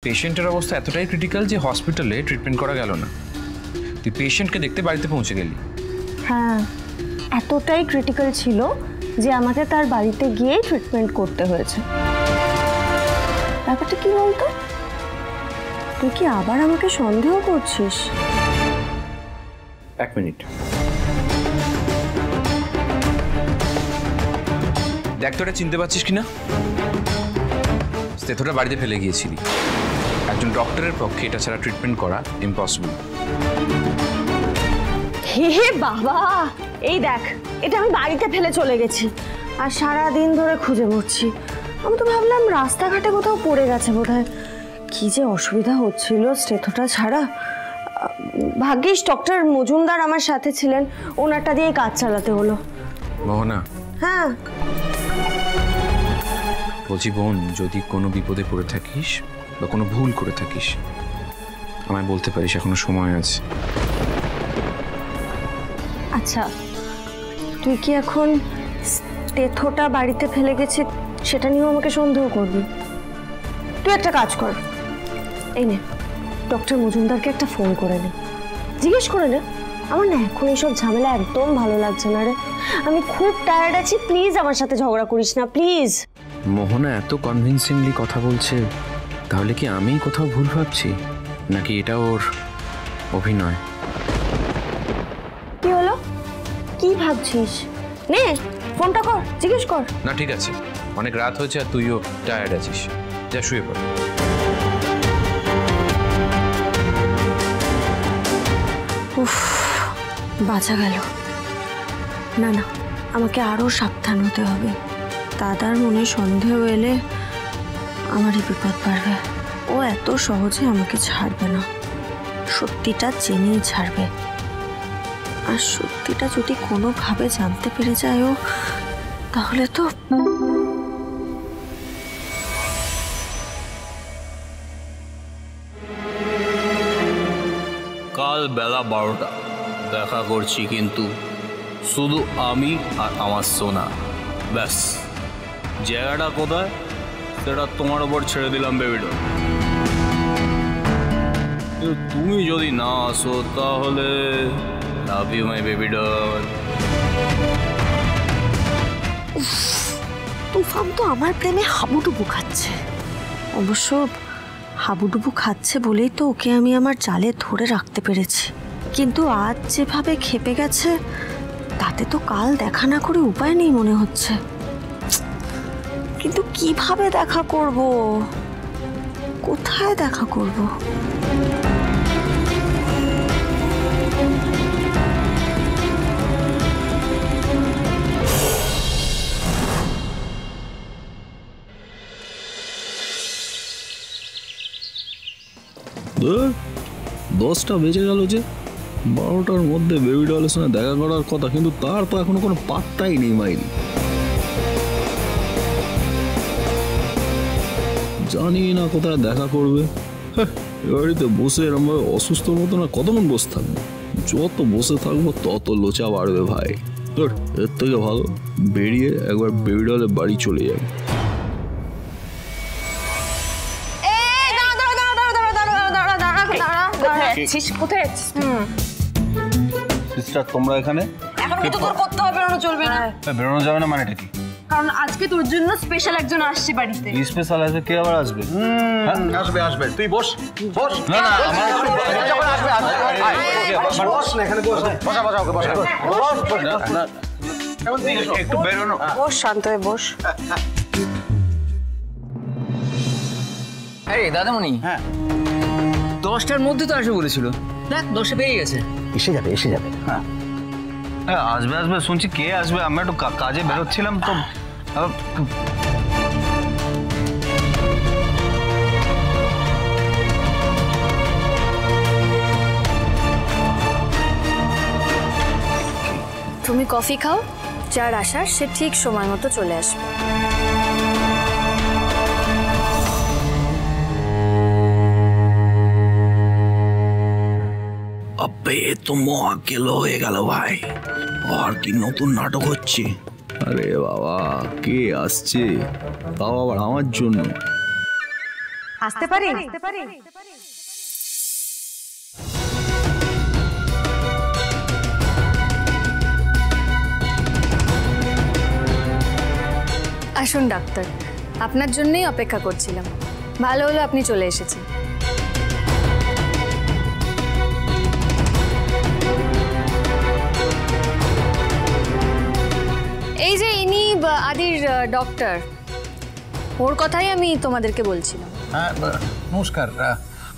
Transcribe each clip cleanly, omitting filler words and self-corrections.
পেশেন্টের অবস্থা এতটাই ক্রিটিক্যাল যে হসপিটালে ট্রিটমেন্ট করা গেল না। তুই পেশেন্টকে দেখতে বাড়িতে পৌঁছে গেলি। হ্যাঁ, এতটাই ক্রিটিক্যাল ছিল যে আমাকে তার বাড়িতে গিয়ে ট্রিটমেন্ট করতে হয়েছে। ব্যাপারটা কি বলতো, তুই কি আবার আমাকে সন্দেহ করছিস? এক মিনিট, দেখ তোরা চিনতে পারছিস কিনা। স্টেথোটা বাড়িতে ফেলে গিয়েছিলি। একজন ডক্টরের পক্ষে এটা ছাড়া ট্রিটমেন্ট করা ইম্পসিবল। হে বাবা, এই দেখ, এটা আমি বাড়িতে ফেলে চলে গেছি আর সারা দিন ধরে খুঁজে মরছি। আমি তো ভাবলাম রাস্তাঘাটে কোথাও পড়ে গেছে বোধহয়। কি যে অসুবিধা হচ্ছিল স্টেথোটা ছাড়া। ভাগ্যিস ডক্টর মজুমদার আমার সাথে ছিলেন, ওনারটা দিয়ে কাজ চালাতে হলো। মোহনা, হ্যাঁ বলছি বোন, যদি কোনো বিপদে পড়ে থাকিস বা কোনো ভুল করে থাকিস আমায় বলতে পারিস, এখনো সময় আছে। আচ্ছা, তুই কি এখন স্টেথোটা বাড়িতে ফেলে গেছিস সেটা নিয়েও আমাকে সন্দেহ করবি? তুই একটা কাজ কর, এই নে ডক্টর মজুমদারকে একটা ফোন করে নে, জিজ্ঞেস করে নে। আমার না এখন এইসব ঝামেলা একদম ভালো লাগছে না রে, আমি খুব টায়ার্ড আছি, প্লিজ আমার সাথে ঝগড়া করিস না প্লিজ। মোহনা এত কনভিন্সিংলি কথা বলছে, তাহলে কি আমি কোথাও ভুল ভাবছি নাকি এটা ওর অভিনয়? কি হলো, কি ভাবছিস? নে ফোনটা কর, জিজ্ঞেস কর। না ঠিক আছে, অনেক রাত হয়েছে আর তুইও টায়ার্ড আছিস, যা শুয়ে পড়। উফ, বাঁচা গেল। না না, আমাকে আরো সাবধান হতে হবে। দাদার মনে সন্দেহ এলে আমারই বিপদ বাড়বে। ও এত সহজে আমাকে ছাড়বে না, সত্যিটা জেনেই ছাড়বে। আর সত্যিটা যদি কোনোভাবে জানতে পেরে যায় ও, তাহলে তো কাল বেলা 12টা দেখা করছি, কিন্তু শুধু আমি আর আমার সোনা। ব্যাস, জায়গাটা কোথায় সেটা তোমার ওপর ছেড়ে দিলাম বেবিডল। তুমি যদি না আসো তাহলে লাভ ইউ মাই বেবিডল। তুফান তো আমার প্রেমে হাবুডুবু খাচ্ছে। অবশ্য হাবুডুবু খাচ্ছে বলেই তো ওকে আমি আমার জালে ধরে রাখতে পেরেছি। কিন্তু আজ যেভাবে খেপে গেছে তাতে তো কাল দেখা না করে উপায় নেই মনে হচ্ছে। কিন্তু কিভাবে দেখা করব, কোথায় দেখা করব? দশটা বেজে গেল যে, 12টার মধ্যে বেবিডলের সঙ্গে দেখা করার কথা, কিন্তু তার তো এখনো কোনো পাত্তাই নেই মাইল। জানি না কোথায় দেখা করবে। বাড়িতে বসে এরমভাবে অসুস্থর মতো না কতক্ষণ বসে থাকবো? যত বসে থাকবো তত লোচা বাড়বে ভাই। এর থেকে ভালো বেরিয়ে একবার বেবিডলের বাড়ি চলে যাবে। কোথায় যাচ্ছিস? সিস্টার তোমরা এখানে? এখন তো তোর করতে হবে, বেরোনো চলবে না। বেরোনো যাবে না মানেটা কি? কারণ আজকে তোর জন্য স্পেশাল একজন আসছে বাড়িতে। স্পেশাল আসবে? কে আবার আসবে? আসবে আসবে, তুই বস বস। না না, আমার যখন আসবে বস না, এখানে বস। বসা বসা, ওকে বসা বস। না একটু বেরোনো। বস, শান্ত হয়ে বস। আরে দাদামণি, হ্যাঁ 10টার মধ্যে তো আসবে বলেছিল, দেখ 10টা পেয়ে গেছে। এসে যাবে এসে যাবে। হ্যাঁ আসবে আসবে শুনছি, কে আসবে? আমরা একটু কাজে বেরোচ্ছিলাম তো। তুমি কফি খাও, যার আসার সে ঠিক সময় মতো চলে আসবে। আবে এ তো মহাকেল হয়ে গেল ভাই, আর কি নতুন নাটক হচ্ছে? আরে বাবা, কে আসছে? তাও আবার আমার জন্য? আসতে পারি? আসুন ডাক্তার, আপনার জন্যই অপেক্ষা করছিলাম। ভালো হলো আপনি চলে এসেছেন। এই যে ইনি আদির ডক্টর, ওর কথাই আমি তোমাদেরকে বলছিলাম। হ্যাঁ, নমস্কার।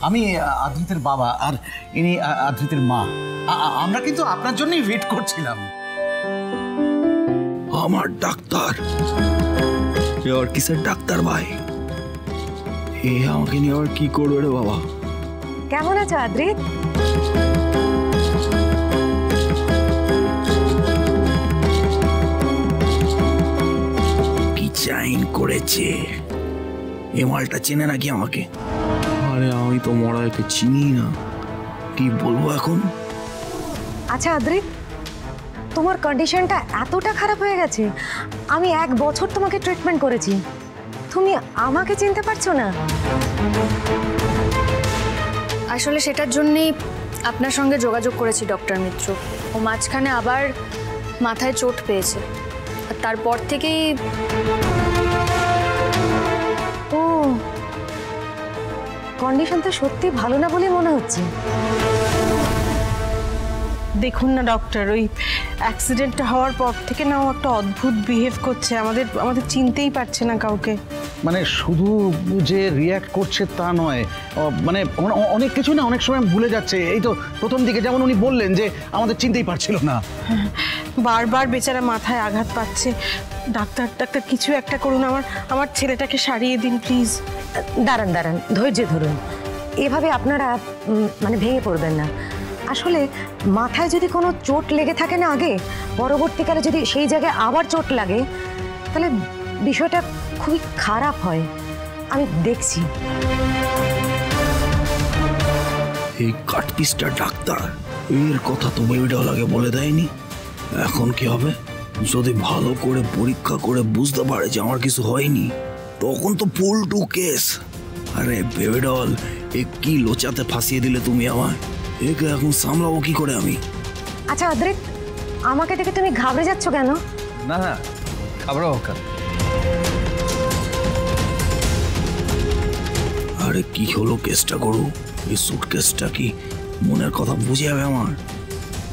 আমি আদ্রিতের বাবা, আর ইনি আদ্রিতের মা। আমরা কিন্তু আপনার জন্যই ওয়েট করছিলাম। আমার ডাক্তার, এবার কিসের ডাক্তার ভাই? এ আমাকে নিয়ে আবার কি করবে রে বাবা? কেমন আছো আদ্রিত? কি চাইন করেছে? এ মালটা চেনে নাকি আমাকে? আরে আমি তো মরাইকে চিনি না, কি বলবো এখন? আচ্ছা আদ্রিত, তোমার কন্ডিশনটা এতটা খারাপ হয়ে গেছে? আমি 1 বছর তোমাকে ট্রিটমেন্ট করেছি, তুমি আমাকে চিনতে পারছো না? আসলে সেটার জন্যই আপনার সঙ্গে যোগাযোগ করেছি ডক্টর মিত্র। ও মাঝখানে আবার মাথায় চোট পেয়েছে, আর তারপর থেকেই ও, কন্ডিশন তো সত্যি ভালো না বলে মনে হচ্ছে। দেখুন না ডক্টর, ওই অ্যাক্সিডেন্টটা হওয়ার পর থেকে না ও একটা অদ্ভুত বিহেভ করছে, আমাদের চিনতেই পারছে না কাউকে। মানে শুধু যে রিয়্যাক্ট করছে তা নয়, মানে অনেক কিছু না অনেক সময় ভুলে যাচ্ছে। এই তো প্রথম দিকে যেমন উনি বললেন যে আমাদের চিনতেই পারছিল না। বারবার বেচারা মাথায় আঘাত পাচ্ছে। ডাক্তার কিছু একটা করুন, আমার ছেলেটাকে সারিয়ে দিন প্লিজ। দাঁড়ান, ধৈর্য ধরুন। এভাবে আপনারা মানে ভেঙে পড়বেন না। আসলে মাথায় যদি কোনো চোট লেগে থাকে না আগে, পরবর্তীকালে যদি সেই জায়গায় আবার চোট লাগে, তাহলে বিষয়টা খুবই খারাপ হয়। আমি দেখছি। এই কাটপিসটা ডাক্তার, এর কথা তো বেবিডলাকে বলে দেয়নি। এখন কি হবে? যদি ভালো করে পরীক্ষা করে বুঝতে পারে যে আমার কিছু হয়নি, তখন তো পুল কেস। আরে বেবিডল, এ কি লোচাতে ফাঁসিয়ে দিলে তুমি আমায়। একে এখন সামলাবো কি করে আমি? আচ্ছা আদ্রিত, আমাকে দেখে তুমি ঘাবড়ে যাচ্ছ কেন? না না, ঘাবড়াও কেন? আরে কি হলো কেসটা করু? এই সুটকেসটা কি মনের কথা বুঝে যাবে আমার?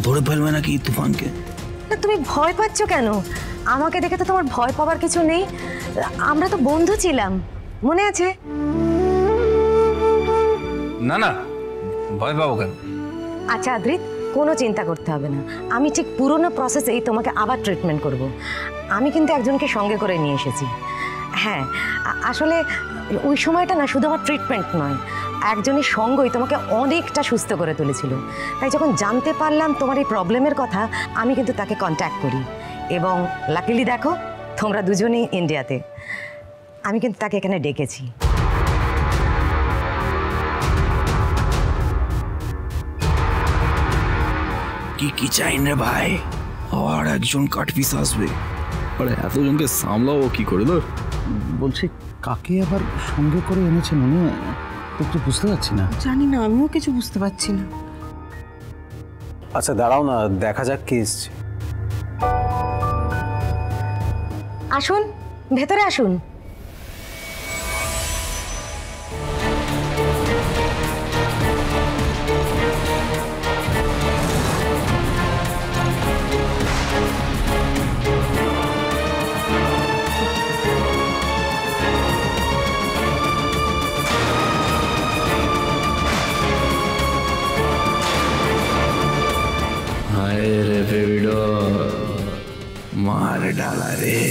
ধরে ফেলবে নাকি তুফানকে? না, তুমি ভয় পাচ্ছ কেন? আমাকে দেখে তো তোমার ভয় পাওয়ার কিছু নেই। আমরা তো বন্ধু ছিলাম, মনে আছে? না না, ভয় পাবো কেন? আচ্ছা আদ্রিত, কোনো চিন্তা করতে হবে না। আমি ঠিক পুরোনো প্রসেসেই তোমাকে আবার ট্রিটমেন্ট করব। আমি কিন্তু একজনকে সঙ্গে করে নিয়ে এসেছি। হ্যাঁ, আসলে ওই সময়টা না শুধু আমার ট্রিটমেন্ট নয়, একজনের সঙ্গই তোমাকে অনেকটা সুস্থ করে তুলেছিল। তাই যখন জানতে পারলাম তোমার এই প্রবলেমের কথা, আমি কিন্তু তাকে কন্ট্যাক্ট করি। এবং লাকিলি দেখো, তোমরা দুজনেই ইন্ডিয়াতে। আমি কিন্তু তাকে এখানে ডেকেছি। কি চাইন রে ভাই? আর একজন কাটপিস আসবে? আরে এতজনকে সামলাবো কি করে? ধর বলছি কাকে আবার সঙ্গে করে এনেছে মনে একটু বুঝতে পারছি না। জানি না, আমিও কিছু বুঝতে পারছি না। আচ্ছা দাঁড়াও না, দেখা যাক কি এসছে। আসুন, ভেতরে আসুন। हाय रे बेबिडो, मार डाला रे।